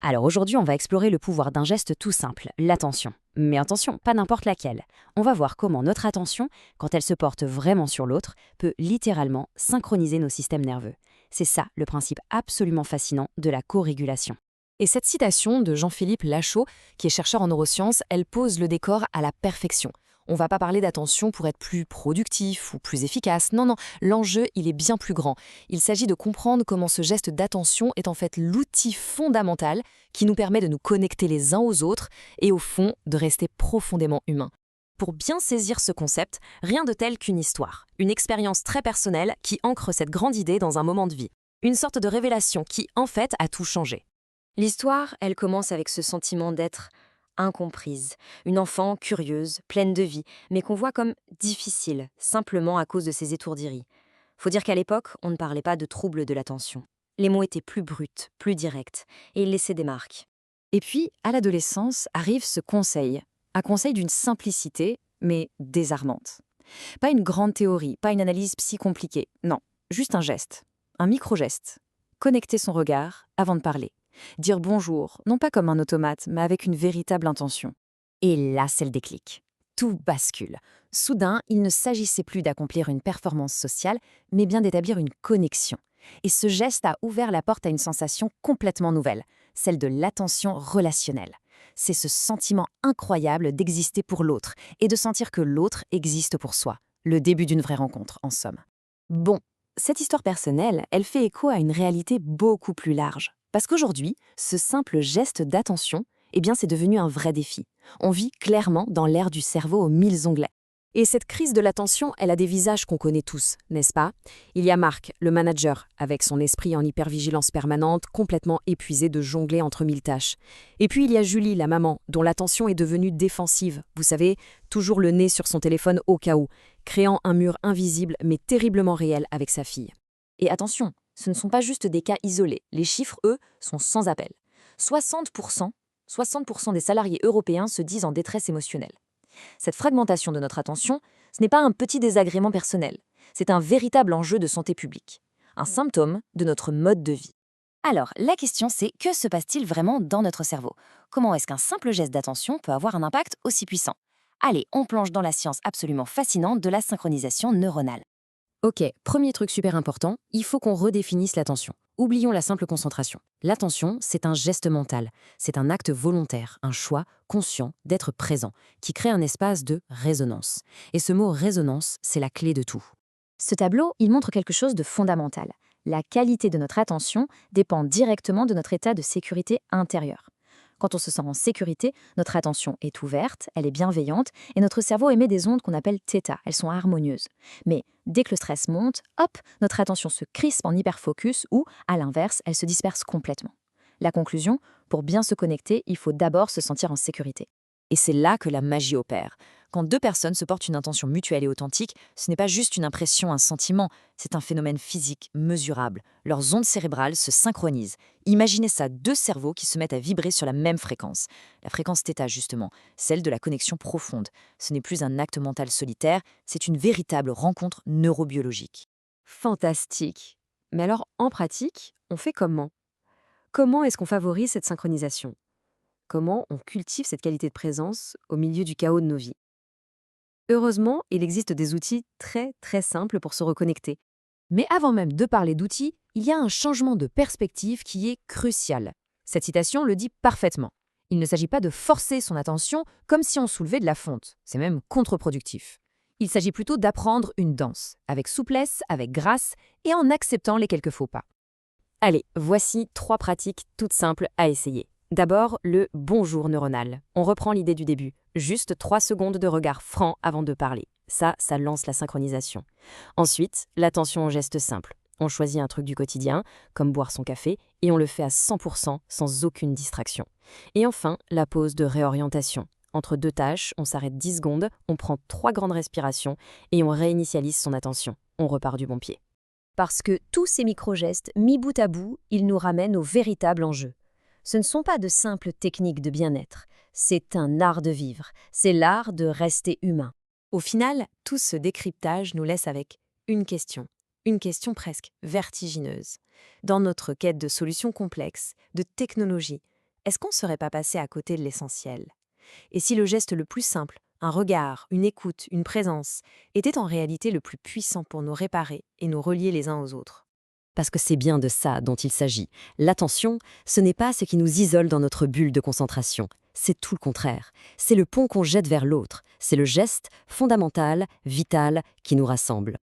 Alors aujourd'hui, on va explorer le pouvoir d'un geste tout simple, l'attention. Mais attention, pas n'importe laquelle. On va voir comment notre attention, quand elle se porte vraiment sur l'autre, peut littéralement synchroniser nos systèmes nerveux. C'est ça le principe absolument fascinant de la co-régulation. Et cette citation de Jean-Philippe Lachaud, qui est chercheur en neurosciences, elle pose le décor à la perfection. On va pas parler d'attention pour être plus productif ou plus efficace. Non, non, l'enjeu, il est bien plus grand. Il s'agit de comprendre comment ce geste d'attention est en fait l'outil fondamental qui nous permet de nous connecter les uns aux autres et au fond de rester profondément humains. Pour bien saisir ce concept, rien de tel qu'une histoire, une expérience très personnelle qui ancre cette grande idée dans un moment de vie. Une sorte de révélation qui, en fait, a tout changé. L'histoire, elle commence avec ce sentiment d'être incomprise, une enfant curieuse, pleine de vie, mais qu'on voit comme difficile, simplement à cause de ses étourdiries. Faut dire qu'à l'époque, on ne parlait pas de troubles de l'attention. Les mots étaient plus bruts, plus directs, et ils laissaient des marques. Et puis, à l'adolescence, arrive ce conseil. Un conseil d'une simplicité, mais désarmante. Pas une grande théorie, pas une analyse psy compliquée. Non, juste un geste. Un micro-geste. Connecter son regard avant de parler. Dire bonjour, non pas comme un automate, mais avec une véritable intention. Et là, c'est le déclic. Tout bascule. Soudain, il ne s'agissait plus d'accomplir une performance sociale, mais bien d'établir une connexion. Et ce geste a ouvert la porte à une sensation complètement nouvelle, celle de l'attention relationnelle. C'est ce sentiment incroyable d'exister pour l'autre et de sentir que l'autre existe pour soi. Le début d'une vraie rencontre, en somme. Bon, cette histoire personnelle, elle fait écho à une réalité beaucoup plus large. Parce qu'aujourd'hui, ce simple geste d'attention, eh bien, c'est devenu un vrai défi. On vit clairement dans l'ère du cerveau aux mille onglets. Et cette crise de l'attention, elle a des visages qu'on connaît tous, n'est-ce pas? Il y a Marc, le manager, avec son esprit en hypervigilance permanente, complètement épuisé de jongler entre mille tâches. Et puis il y a Julie, la maman, dont l'attention est devenue défensive. Vous savez, toujours le nez sur son téléphone au cas où, créant un mur invisible mais terriblement réel avec sa fille. Et attention, ce ne sont pas juste des cas isolés. Les chiffres, eux, sont sans appel. 60%, 60% des salariés européens se disent en détresse émotionnelle. Cette fragmentation de notre attention, ce n'est pas un petit désagrément personnel, c'est un véritable enjeu de santé publique, un symptôme de notre mode de vie. Alors, la question c'est, que se passe-t-il vraiment dans notre cerveau? Comment est-ce qu'un simple geste d'attention peut avoir un impact aussi puissant? Allez, on plonge dans la science absolument fascinante de la synchronisation neuronale. Ok, premier truc super important, il faut qu'on redéfinisse l'attention. Oublions la simple concentration. L'attention, c'est un geste mental, c'est un acte volontaire, un choix conscient d'être présent, qui crée un espace de résonance. Et ce mot résonance, c'est la clé de tout. Ce tableau, il montre quelque chose de fondamental. La qualité de notre attention dépend directement de notre état de sécurité intérieure. Quand on se sent en sécurité, notre attention est ouverte, elle est bienveillante, et notre cerveau émet des ondes qu'on appelle θ, elles sont harmonieuses. Mais dès que le stress monte, hop, notre attention se crispe en hyperfocus ou, à l'inverse, elle se disperse complètement. La conclusion, pour bien se connecter, il faut d'abord se sentir en sécurité. Et c'est là que la magie opère. Quand deux personnes se portent une intention mutuelle et authentique, ce n'est pas juste une impression, un sentiment, c'est un phénomène physique, mesurable. Leurs ondes cérébrales se synchronisent. Imaginez ça, deux cerveaux qui se mettent à vibrer sur la même fréquence. La fréquence θ, justement, celle de la connexion profonde. Ce n'est plus un acte mental solitaire, c'est une véritable rencontre neurobiologique. Fantastique. Mais alors, en pratique, on fait comment? Comment est-ce qu'on favorise cette synchronisation? Comment on cultive cette qualité de présence au milieu du chaos de nos vies? Heureusement, il existe des outils très très simples pour se reconnecter. Mais avant même de parler d'outils, il y a un changement de perspective qui est crucial. Cette citation le dit parfaitement. Il ne s'agit pas de forcer son attention comme si on soulevait de la fonte. C'est même contre-productif. Il s'agit plutôt d'apprendre une danse, avec souplesse, avec grâce et en acceptant les quelques faux pas. Allez, voici 3 pratiques toutes simples à essayer. D'abord, le bonjour neuronal. On reprend l'idée du début. Juste 3 secondes de regard franc avant de parler. Ça lance la synchronisation. Ensuite, l'attention aux gestes simples. On choisit un truc du quotidien, comme boire son café, et on le fait à 100% sans aucune distraction. Et enfin, la pause de réorientation. Entre 2 tâches, on s'arrête 10 secondes, on prend 3 grandes respirations et on réinitialise son attention. On repart du bon pied. Parce que tous ces micro-gestes, mis bout à bout, ils nous ramènent au véritable enjeu. Ce ne sont pas de simples techniques de bien-être, c'est un art de vivre, c'est l'art de rester humain. Au final, tout ce décryptage nous laisse avec une question presque vertigineuse. Dans notre quête de solutions complexes, de technologies, est-ce qu'on ne serait pas passé à côté de l'essentiel? Et si le geste le plus simple, un regard, une écoute, une présence, était en réalité le plus puissant pour nous réparer et nous relier les uns aux autres? Parce que c'est bien de ça dont il s'agit. L'attention, ce n'est pas ce qui nous isole dans notre bulle de concentration. C'est tout le contraire. C'est le pont qu'on jette vers l'autre. C'est le geste fondamental, vital, qui nous rassemble.